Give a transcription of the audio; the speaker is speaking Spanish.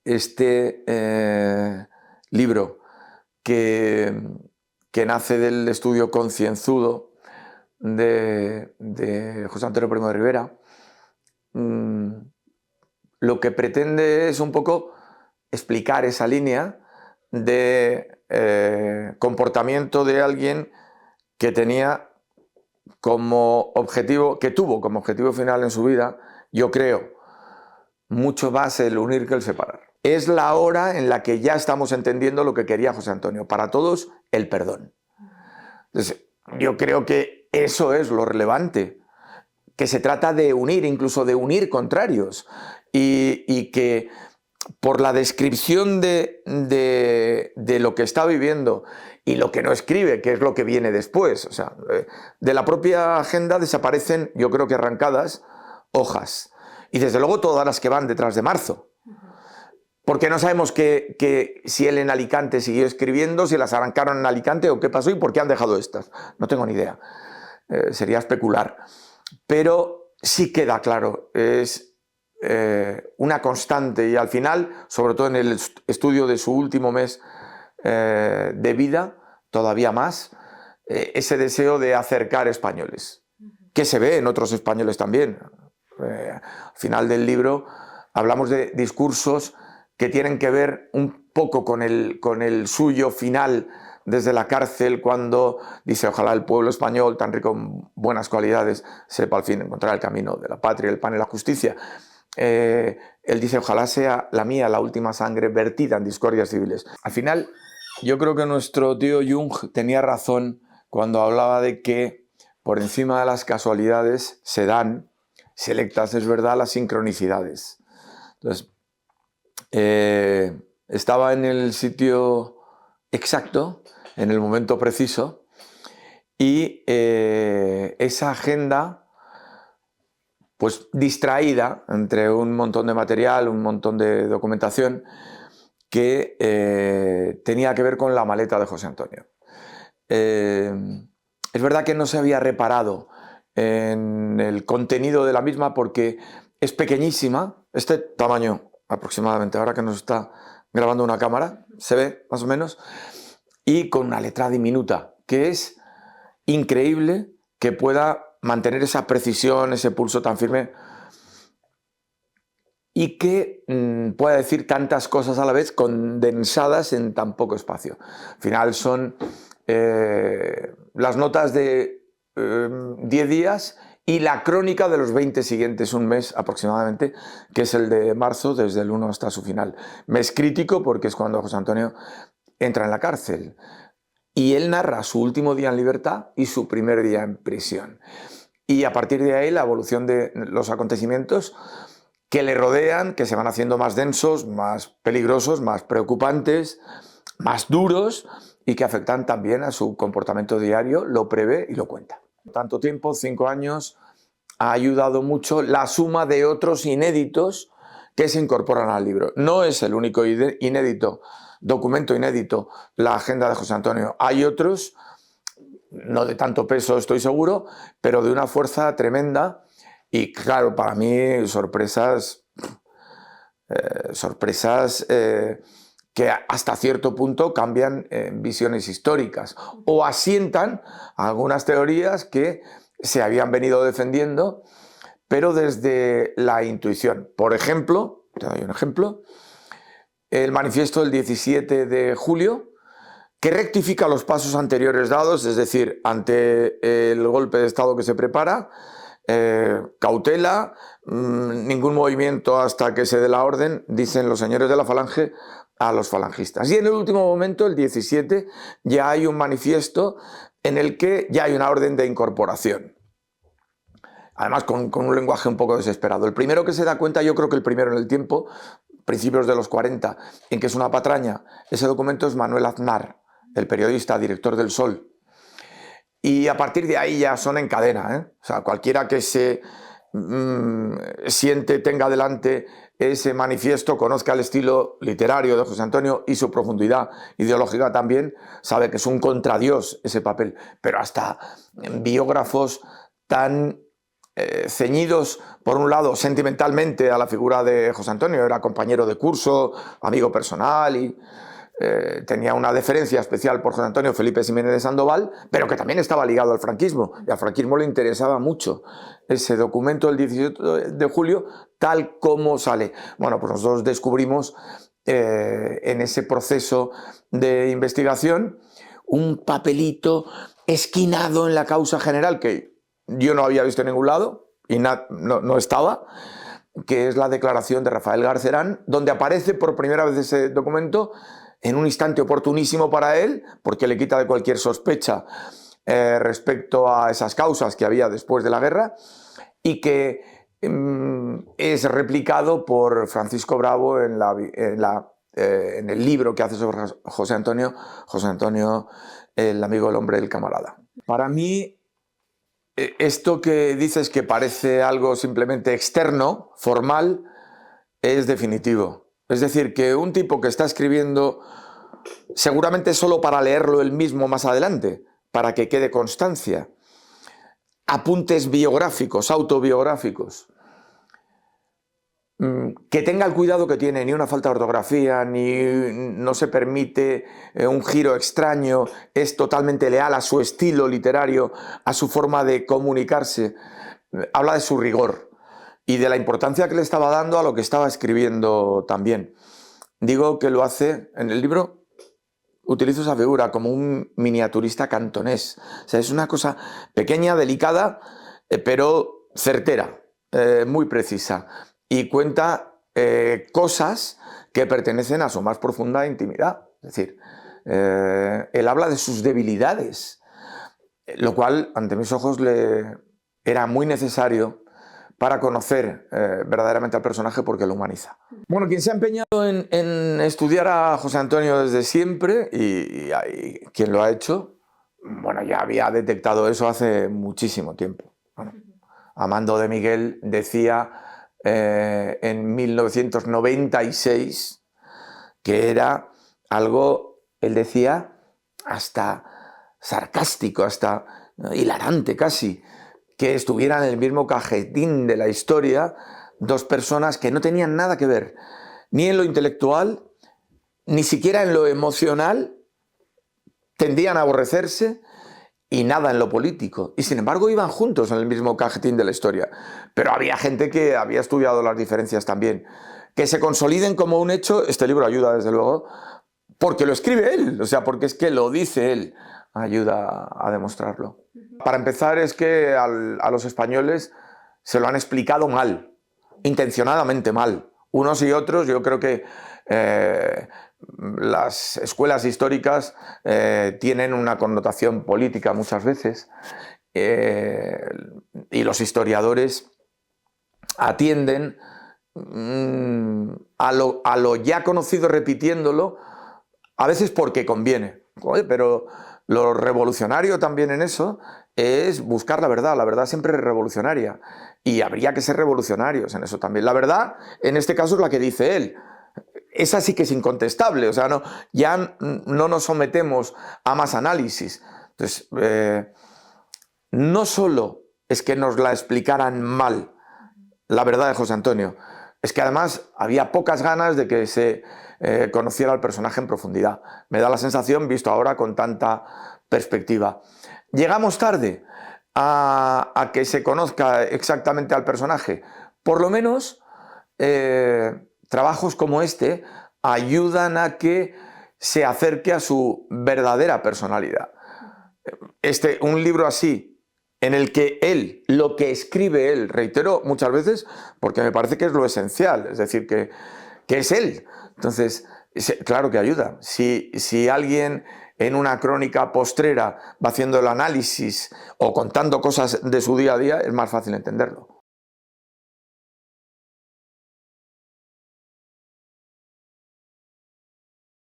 este libro que nace del estudio concienzudo de José Antonio Primo de Rivera, lo que pretende es un poco explicar esa línea de comportamiento de alguien que tenía como objetivo, que tuvo como objetivo final en su vida, yo creo, mucho más el unir que el separar. Es la hora en la que ya estamos entendiendo lo que quería José Antonio. Para todos, el perdón. Entonces, yo creo que eso es lo relevante, que se trata de unir, incluso de unir contrarios, y que por la descripción de lo que está viviendo y lo que no escribe, que es lo que viene después, o sea, de la propia agenda desaparecen, yo creo que arrancadas, hojas. Y desde luego todas las que van detrás de marzo. Porque no sabemos si él en Alicante siguió escribiendo, si las arrancaron en Alicante o qué pasó y por qué han dejado estas. No tengo ni idea. Sería especular. Pero sí queda claro, es una constante y al final, sobre todo en el estudio de su último mes de vida, todavía más, ese deseo de acercar españoles, que se ve en otros españoles también. Al final del libro hablamos de discursos que tienen que ver un poco con el suyo final desde la cárcel, cuando dice: ojalá el pueblo español, tan rico en buenas cualidades, sepa al fin encontrar el camino de la patria, el pan y la justicia. Él dice: ojalá sea la mía la última sangre vertida en discordias civiles. Al final, yo creo que nuestro tío Jung tenía razón cuando hablaba de que por encima de las casualidades se dan, selectas es verdad, las sincronicidades. Entonces, estaba en el sitio exacto, en el momento preciso, y esa agenda, pues distraída entre un montón de material, un montón de documentación, que tenía que ver con la maleta de José Antonio. Es verdad que no se había reparado en el contenido de la misma porque es pequeñísima, este tamaño aproximadamente, ahora que nos está grabando una cámara, se ve más o menos, y con una letra diminuta, que es increíble que pueda mantener esa precisión, ese pulso tan firme y que pueda decir tantas cosas a la vez condensadas en tan poco espacio. Al final son las notas de 10 días y la crónica de los 20 siguientes, un mes aproximadamente, que es el de marzo, desde el 1 hasta su final. Mes crítico porque es cuando José Antonio entra en la cárcel. Y él narra su último día en libertad y su primer día en prisión. Y a partir de ahí la evolución de los acontecimientos que le rodean, que se van haciendo más densos, más peligrosos, más preocupantes, más duros y que afectan también a su comportamiento diario, lo prevé y lo cuenta. Tanto tiempo, 5 años, ha ayudado mucho la suma de otros inéditos que se incorporan al libro. No es el único inédito, documento inédito, la agenda de José Antonio. Hay otros, no de tanto peso estoy seguro, pero de una fuerza tremenda y claro, para mí sorpresas que hasta cierto punto cambian visiones históricas o asientan algunas teorías que se habían venido defendiendo, pero desde la intuición. Por ejemplo, te doy un ejemplo, el manifiesto del 17 de julio, que rectifica los pasos anteriores dados, es decir, ante el golpe de Estado que se prepara, cautela, ningún movimiento hasta que se dé la orden, dicen los señores de la Falange a los falangistas. Y en el último momento, el 17, ya hay un manifiesto en el que ya hay una orden de incorporación. Además, con un lenguaje un poco desesperado. El primero que se da cuenta, yo creo que el primero en el tiempo, principios de los 40, en que es una patraña, ese documento es Manuel Aznar, el periodista, director del Sol. Y a partir de ahí ya son en cadena, ¿eh? O sea, cualquiera que se tenga delante ese manifiesto, conozca el estilo literario de José Antonio y su profundidad ideológica también, sabe que es un contradios ese papel. Pero hasta biógrafos tan ceñidos, por un lado, sentimentalmente a la figura de José Antonio. Era compañero de curso, amigo personal y tenía una deferencia especial por José Antonio Felipe Ximénez de Sandoval, pero que también estaba ligado al franquismo, y al franquismo le interesaba mucho ese documento del 17 de julio, tal como sale. Bueno, pues nosotros descubrimos en ese proceso de investigación un papelito esquinado en la causa general que yo no había visto en ningún lado y no estaba, que es la declaración de Rafael Garcerán, donde aparece por primera vez ese documento en un instante oportunísimo para él, porque le quita de cualquier sospecha respecto a esas causas que había después de la guerra, y que es replicado por Francisco Bravo en el libro que hace sobre José Antonio, el amigo, el hombre, el camarada. Para mí, esto que dices que parece algo simplemente externo, formal, es definitivo. Es decir, que un tipo que está escribiendo seguramente solo para leerlo él mismo más adelante, para que quede constancia, apuntes biográficos, autobiográficos, que tenga el cuidado que tiene, ni una falta de ortografía, no se permite un giro extraño, es totalmente leal a su estilo literario, a su forma de comunicarse, habla de su rigor y de la importancia que le estaba dando a lo que estaba escribiendo también. Digo que lo hace en el libro, utilizo esa figura como un miniaturista cantonés. O sea, es una cosa pequeña, delicada, pero certera, muy precisa. Y cuenta cosas que pertenecen a su más profunda intimidad. Es decir, él habla de sus debilidades, lo cual, ante mis ojos, le era muy necesario para conocer verdaderamente al personaje, porque lo humaniza. Bueno, quien se ha empeñado en estudiar a José Antonio desde siempre y quien lo ha hecho, bueno, ya había detectado eso hace muchísimo tiempo. Bueno, Amando de Miguel decía en 1996 que era algo, él decía, hasta sarcástico, hasta hilarante casi, que estuvieran en el mismo cajetín de la historia dos personas que no tenían nada que ver, ni en lo intelectual, ni siquiera en lo emocional, tendían a aborrecerse, y nada en lo político. Y sin embargo iban juntos en el mismo cajetín de la historia. Pero había gente que había estudiado las diferencias también. Que se consoliden como un hecho, este libro ayuda desde luego, porque lo escribe él, o sea, porque es que lo dice él, ayuda a demostrarlo. Para empezar, es que a los españoles se lo han explicado mal, intencionadamente mal. Unos y otros, yo creo que las escuelas históricas tienen una connotación política muchas veces, y los historiadores atienden a lo ya conocido repitiéndolo, a veces porque conviene. Pero lo revolucionario también en eso es buscar la verdad siempre es revolucionaria, y habría que ser revolucionarios en eso también. La verdad, en este caso, es la que dice él. Esa sí que es incontestable, o sea, ya no nos sometemos a más análisis. Entonces, no solo es que nos la explicaran mal, la verdad de José Antonio, es que además había pocas ganas de que se conociera al personaje en profundidad. Me da la sensación, visto ahora con tanta perspectiva. Llegamos tarde a que se conozca exactamente al personaje. Por lo menos trabajos como este ayudan a que se acerque a su verdadera personalidad. Un libro así, en el que él, lo que escribe él, reitero muchas veces, porque me parece que es lo esencial, es decir, que es él. Entonces, claro que ayuda. Si alguien en una crónica postrera va haciendo el análisis o contando cosas de su día a día, es más fácil entenderlo.